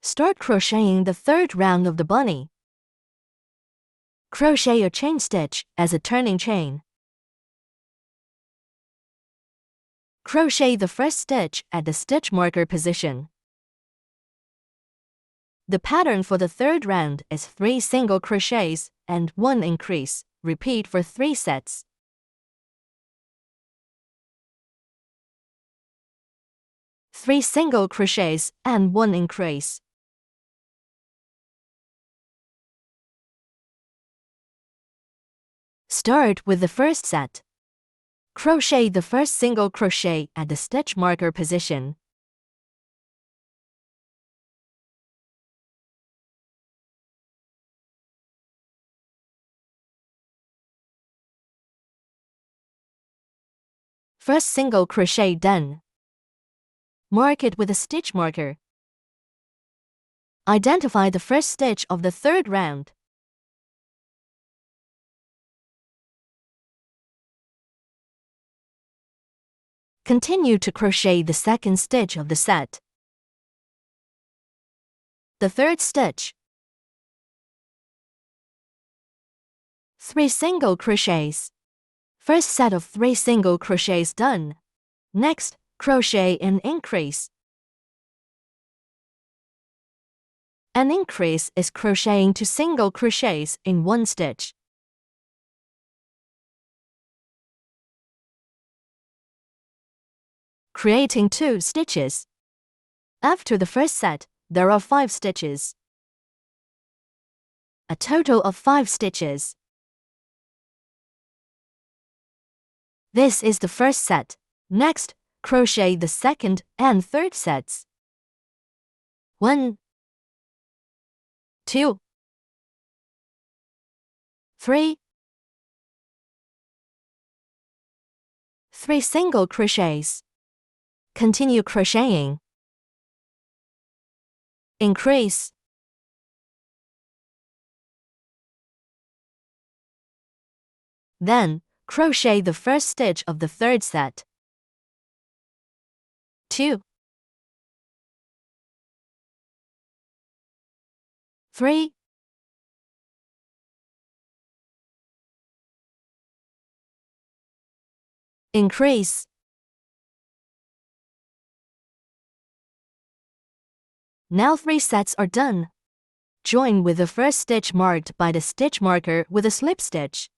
Start crocheting the third round of the bunny. Crochet a chain stitch as a turning chain. Crochet the first stitch at the stitch marker position. The pattern for the third round is 3 single crochets and 1 increase. Repeat for 3 sets. Three single crochets and 1 increase. Start with the first set. Crochet the first single crochet at the stitch marker position. First single crochet done. Mark it with a stitch marker. Identify the first stitch of the third round. Continue to crochet the second stitch of the set. The third stitch. 3 single crochets. First set of 3 single crochets done. Next, crochet an increase. An increase is crocheting 2 single crochets in 1 stitch. Creating 2 stitches. After the first set, there are 5 stitches. A total of 5 stitches. This is the first set. Next, crochet the second and third sets. 1, 2, 3. 3 single crochets. Continue crocheting. Increase. Then, crochet the first stitch of the third set. 2, 3. Increase. Now 3 sets are done. Join with the first stitch marked by the stitch marker with a slip stitch.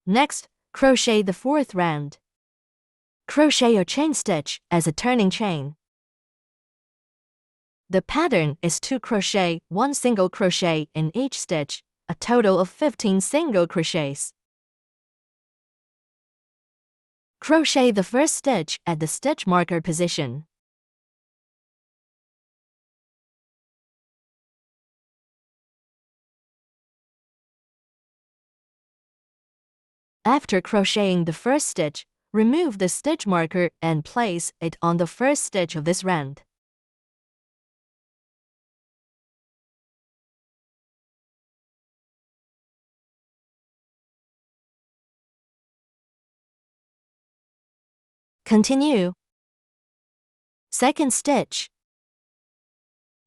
Next, crochet the fourth round. Crochet a chain stitch as a turning chain. The pattern is 2 crochet, 1 single crochet in each stitch, a total of 15 single crochets. Crochet the first stitch at the stitch marker position. After crocheting the first stitch, remove the stitch marker and place it on the first stitch of this round. Continue. Second stitch.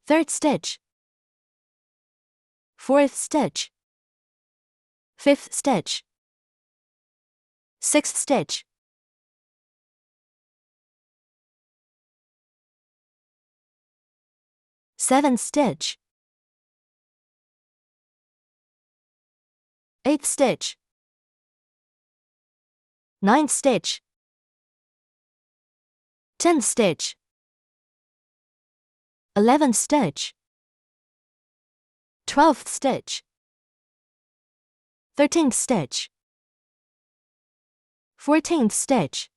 Third stitch. Fourth stitch. Fifth stitch. Sixth stitch. Seventh stitch. Eighth stitch. Ninth stitch. 10th stitch. 11th stitch. 12th stitch. 13th stitch. 14th stitch.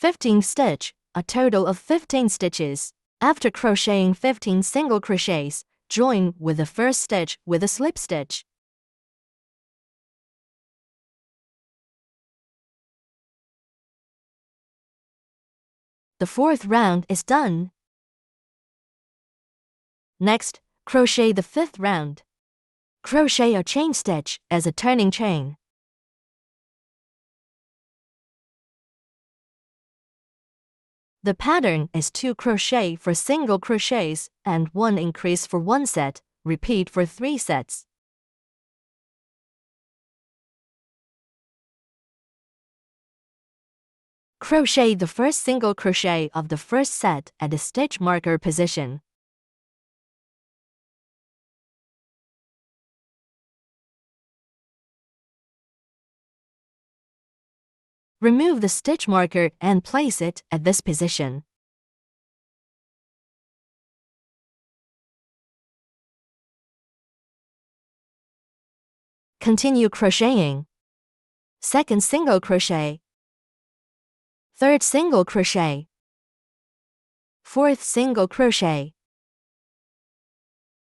15th stitch, a total of 15 stitches. After crocheting 15 single crochets, join with the first stitch with a slip stitch. The fourth round is done. Next, crochet the 5th round. Crochet a chain stitch as a turning chain. The pattern is 2 crochet for single crochets and 1 increase for 1 set. Repeat for 3 sets. Crochet the first single crochet of the first set at the stitch marker position. Remove the stitch marker and place it at this position. Continue crocheting. Second single crochet. Third single crochet. Fourth single crochet.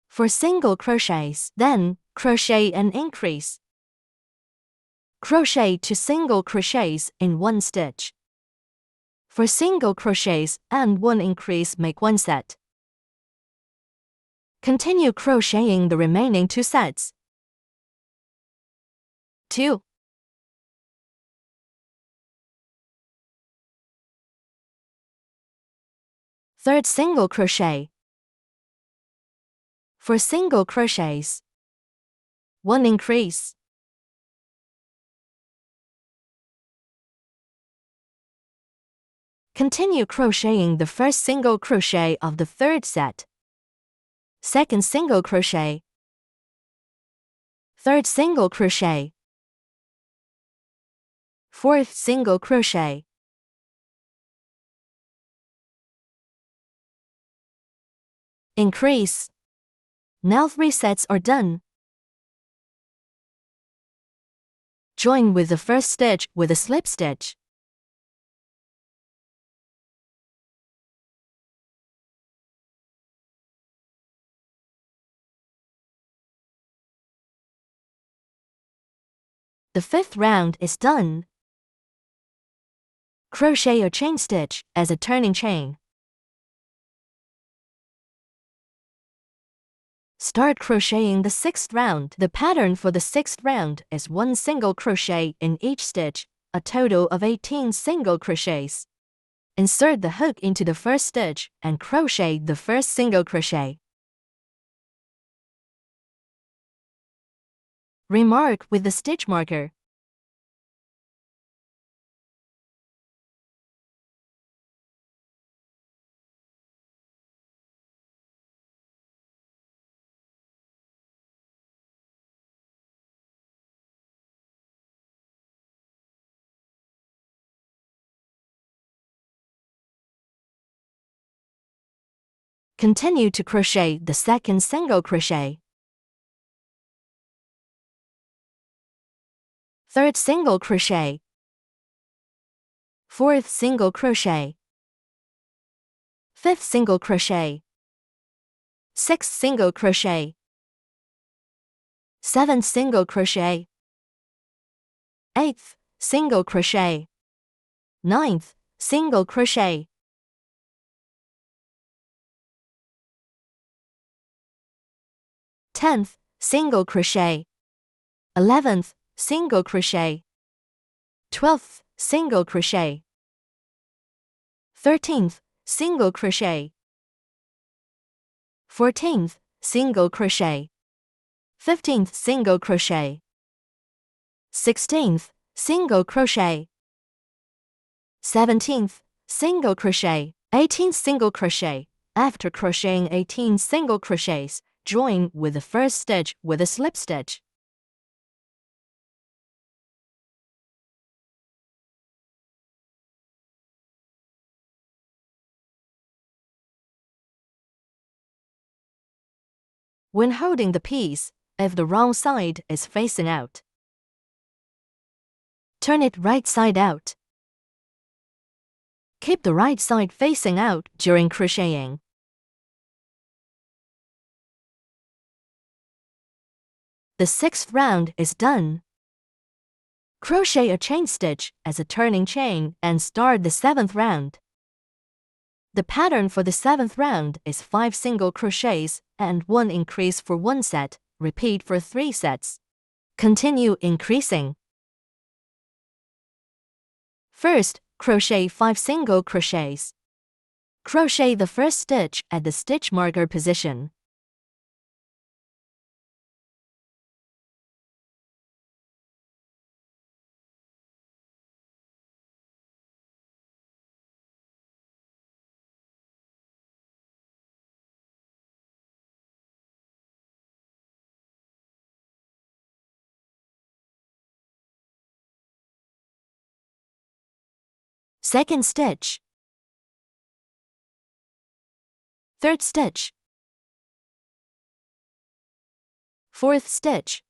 For single crochets, then crochet and increase. Crochet 2 single crochets in 1 stitch. For single crochets and 1 increase, make 1 set. Continue crocheting the remaining 2 sets. 2. Third single crochet. For single crochets, 1 increase. Continue crocheting the first single crochet of the 3rd set. Second single crochet. Third single crochet. Fourth single crochet. Increase. Now 3 sets are done. Join with the first stitch with a slip stitch. The 5th round is done. Crochet a chain stitch as a turning chain. Start crocheting the 6th round. The pattern for the 6th round is 1 single crochet in each stitch, a total of 18 single crochets. Insert the hook into the first stitch and crochet the first single crochet. Remark with the stitch marker. Continue to crochet the 2nd single crochet. 3rd single crochet. 4th single crochet. 5th single crochet. 6th single crochet. 7th single crochet. 8th single crochet. 9th single crochet. 10th single crochet. 11th single crochet. 12th single crochet. 13th single crochet. 14th single crochet. 15th single crochet. 16th single crochet. 17th single crochet. 18th single crochet. After crocheting 18 single crochets, join with the first stitch with a slip stitch. When holding the piece, if the wrong side is facing out, turn it right side out. Keep the right side facing out during crocheting. The 6th round is done. Crochet a chain stitch as a turning chain and start the 7th round. The pattern for the 7th round is 5 single crochets and 1 increase for 1 set. Repeat for 3 sets. Continue increasing. First, crochet 5 single crochets. Crochet the first stitch at the stitch marker position. Second stitch. Third stitch. Fourth stitch.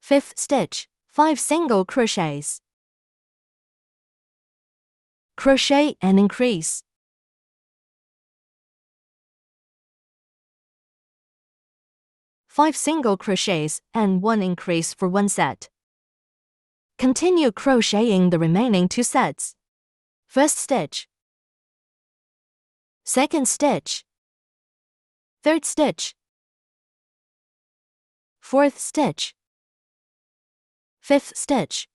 Fifth stitch, 5 single crochets. Crochet and increase. Five single crochets and 1 increase for 1 set. Continue crocheting the remaining 2 sets. First stitch. Second stitch. Third stitch. Fourth stitch. Fifth stitch.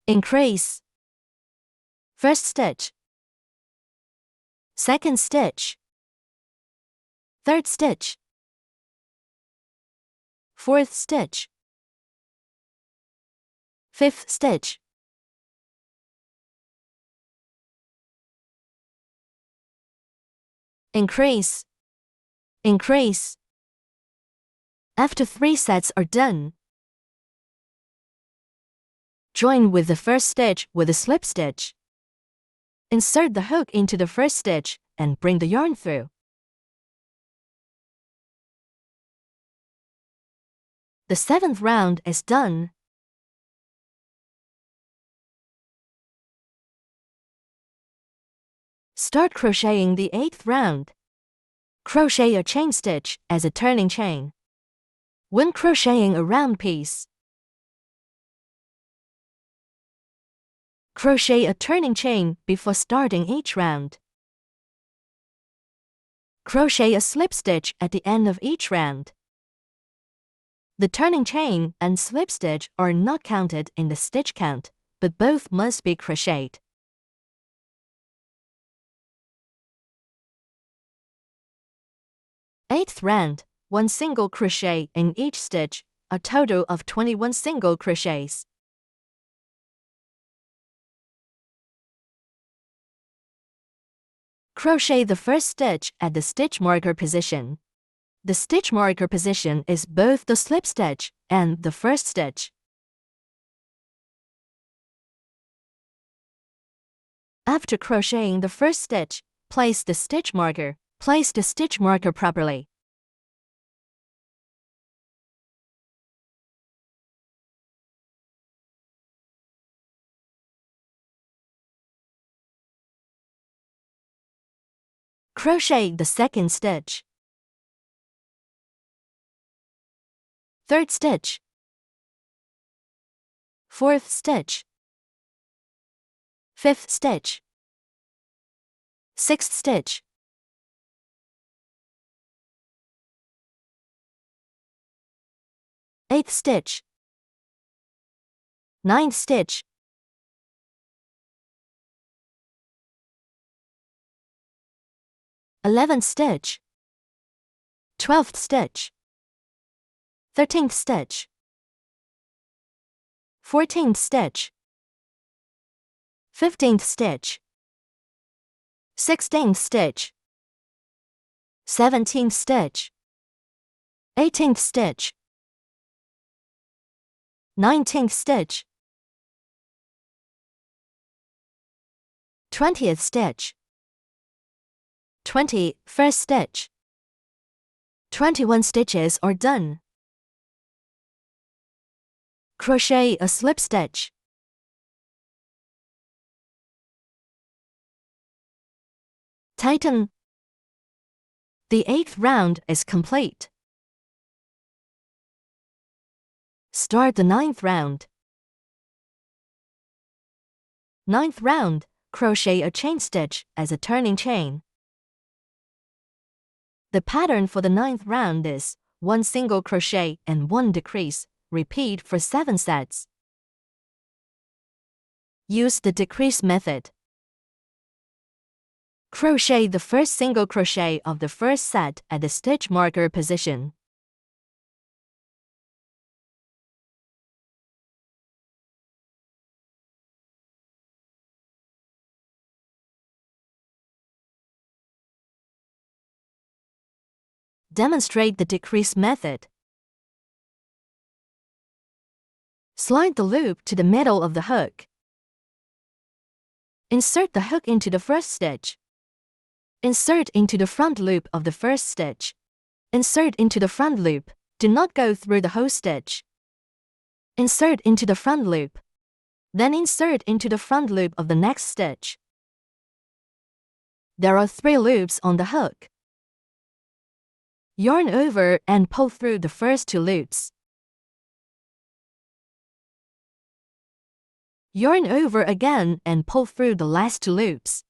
Increase. First stitch. Second stitch. Third stitch. Fourth stitch. Fifth stitch. Increase. Increase. After 3 sets are done, join with the first stitch with a slip stitch. Insert the hook into the first stitch and bring the yarn through. The 7th round is done. Start crocheting the 8th round. Crochet a chain stitch as a turning chain. When crocheting a round piece, crochet a turning chain before starting each round. Crochet a slip stitch at the end of each round. The turning chain and slip stitch are not counted in the stitch count, but both must be crocheted. Eighth round, 1 single crochet in each stitch, a total of 21 single crochets. Crochet the first stitch at the stitch marker position. The stitch marker position is both the slip stitch and the first stitch. After crocheting the first stitch, place the stitch marker. Place the stitch marker properly. Crochet the second stitch. Third stitch. Fourth stitch. Fifth stitch. Sixth stitch. Eighth stitch. Ninth stitch. 11th stitch. 12th stitch. 13th stitch. 14th stitch. 15th stitch. 16th stitch. 17th stitch. 18th stitch. 19th stitch. 20th stitch. 21st stitch. 21 stitches are done. Crochet a slip stitch. Tighten. The 8th round is complete. Start the 9th round. Ninth round, crochet a chain stitch as a turning chain. The pattern for the ninth round is 1 single crochet and 1 decrease. Repeat for 7 sets. Use the decrease method. Crochet the first single crochet of the first set at the stitch marker position. Demonstrate the decrease method. Slide the loop to the middle of the hook. Insert the hook into the first stitch. Insert into the front loop of the first stitch. Insert into the front loop. Do not go through the whole stitch. Insert into the front loop. Then insert into the front loop of the next stitch. There are 3 loops on the hook. Yarn over and pull through the first 2 loops. Yarn over again and pull through the last 2 loops.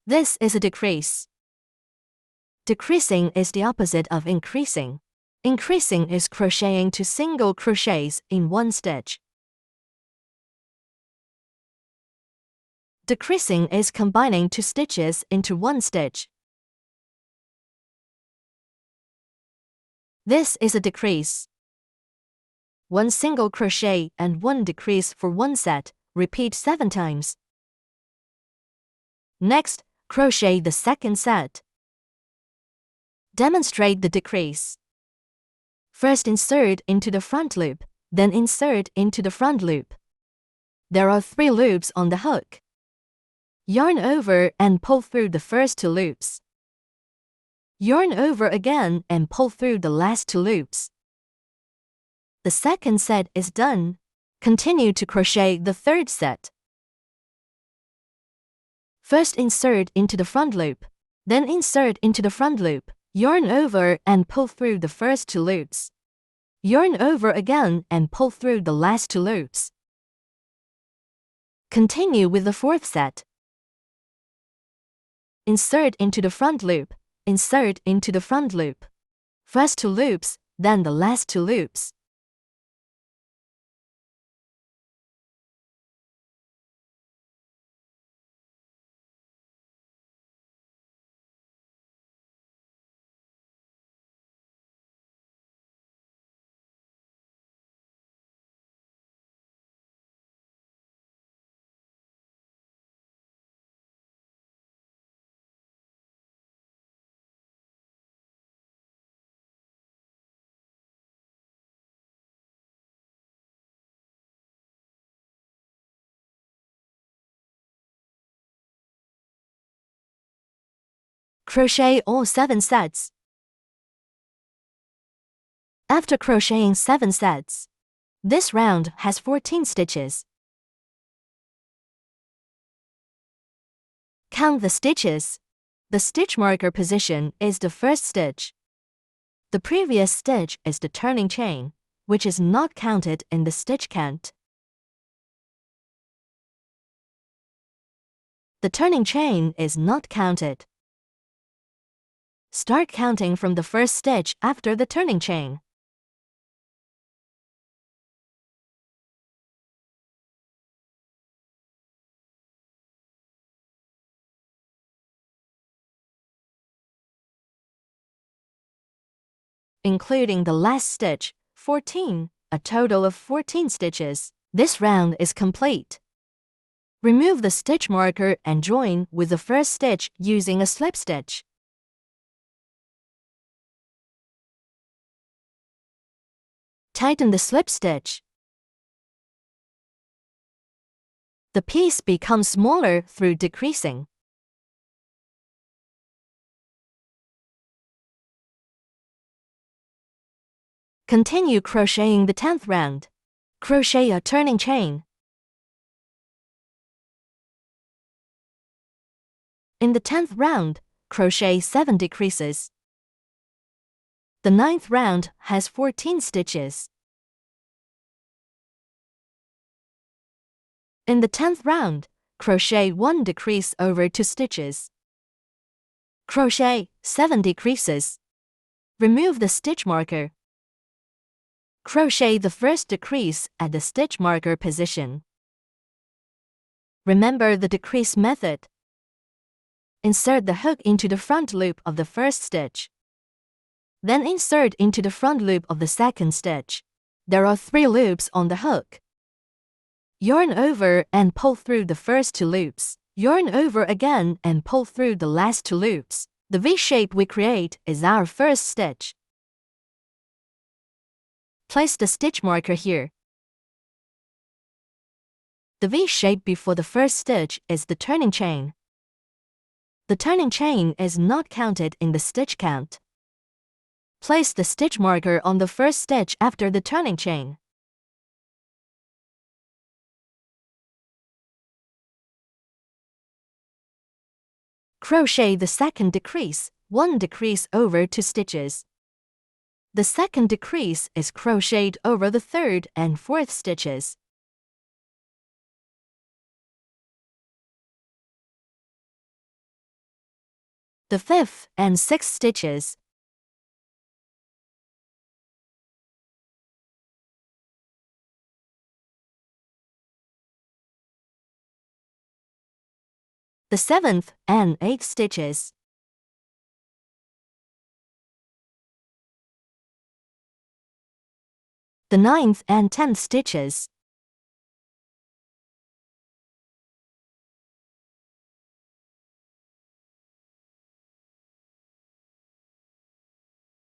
This is a decrease. Decreasing is the opposite of increasing. Increasing is crocheting 2 single crochets in 1 stitch. Decreasing is combining 2 stitches into 1 stitch. This is a decrease. 1 single crochet and 1 decrease for 1 set. Repeat 7 times. Next, crochet the second set. Demonstrate the decrease. First insert into the front loop, then insert into the front loop. There are 3 loops on the hook. Yarn over and pull through the first 2 loops. Yarn over again and pull through the last 2 loops. The second set is done. Continue to crochet the third set. First insert into the front loop, then insert into the front loop. Yarn over and pull through the first 2 loops. Yarn over again and pull through the last 2 loops. Continue with the fourth set. Insert into the front loop, insert into the front loop. First 2 loops, then the last 2 loops. Crochet all 7 sets. After crocheting 7 sets, this round has 14 stitches. Count the stitches. The stitch marker position is the first stitch. The previous stitch is the turning chain, which is not counted in the stitch count. The turning chain is not counted. Start counting from the first stitch after the turning chain. Including the last stitch, 14, a total of 14 stitches. This round is complete. Remove the stitch marker and join with the first stitch using a slip stitch. Tighten the slip stitch. The piece becomes smaller through decreasing. Continue crocheting the 10th round. Crochet a turning chain. In the 10th round, crochet 7 decreases. The 9th round has 14 stitches. In the 10th round, crochet 1 decrease over 2 stitches. Crochet 7 decreases. Remove the stitch marker. Crochet the first decrease at the stitch marker position. Remember the decrease method. Insert the hook into the front loop of the first stitch. Then insert into the front loop of the second stitch. There are 3 loops on the hook. Yarn over and pull through the first 2 loops. Yarn over again and pull through the last 2 loops. The V shape we create is our first stitch. Place the stitch marker here. The V shape before the first stitch is the turning chain. The turning chain is not counted in the stitch count. Place the stitch marker on the first stitch after the turning chain. Crochet the second decrease, 1 decrease over 2 stitches. The second decrease is crocheted over the 3rd and 4th stitches. The 5th and 6th stitches. The 7th and 8th stitches. The 9th and 10th stitches.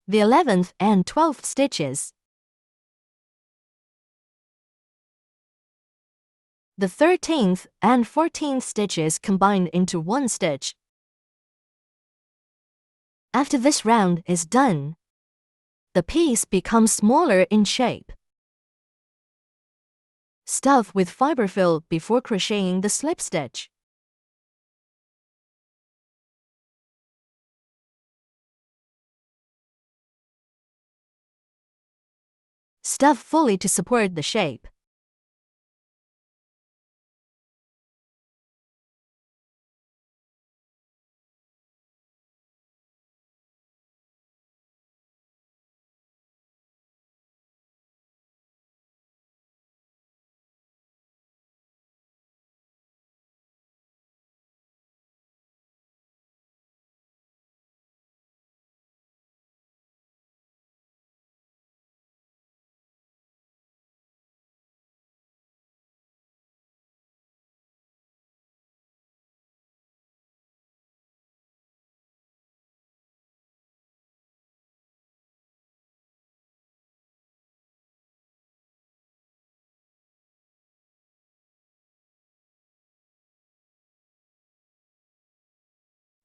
The 11th and 12th stitches. The 13th and 14th stitches combined into 1 stitch. After this round is done, the piece becomes smaller in shape. Stuff with fiber fill before crocheting the slip stitch. Stuff fully to support the shape.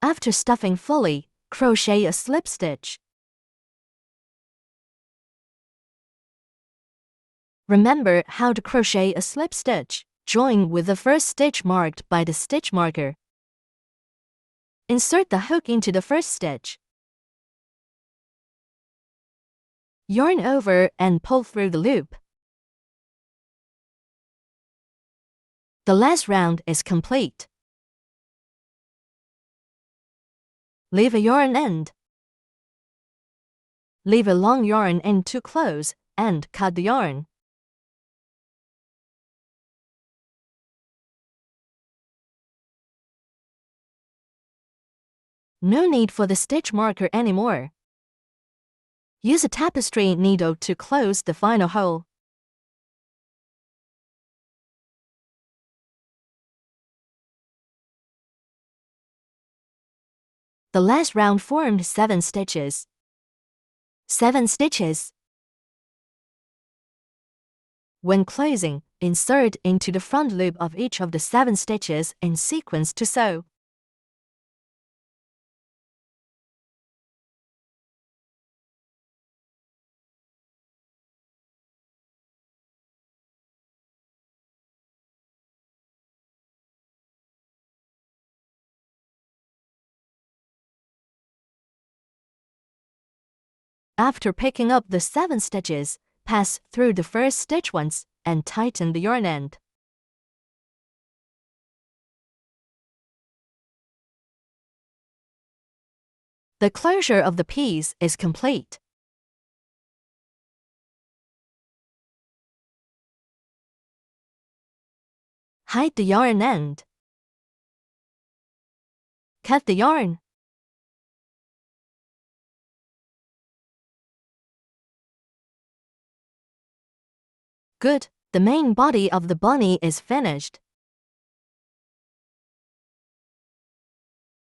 After stuffing fully, crochet a slip stitch. Remember how to crochet a slip stitch. Join with the first stitch marked by the stitch marker. Insert the hook into the first stitch. Yarn over and pull through the loop. The last round is complete. Leave a yarn end. Leave a long yarn end to close and cut the yarn. No need for the stitch marker anymore. Use a tapestry needle to close the final hole. The last round formed 7 stitches. 7 stitches. When closing, insert into the front loop of each of the 7 stitches in sequence to sew. After picking up the 7 stitches, pass through the first stitch once and tighten the yarn end. The closure of the piece is complete. Hide the yarn end. Cut the yarn. Good, the main body of the bunny is finished.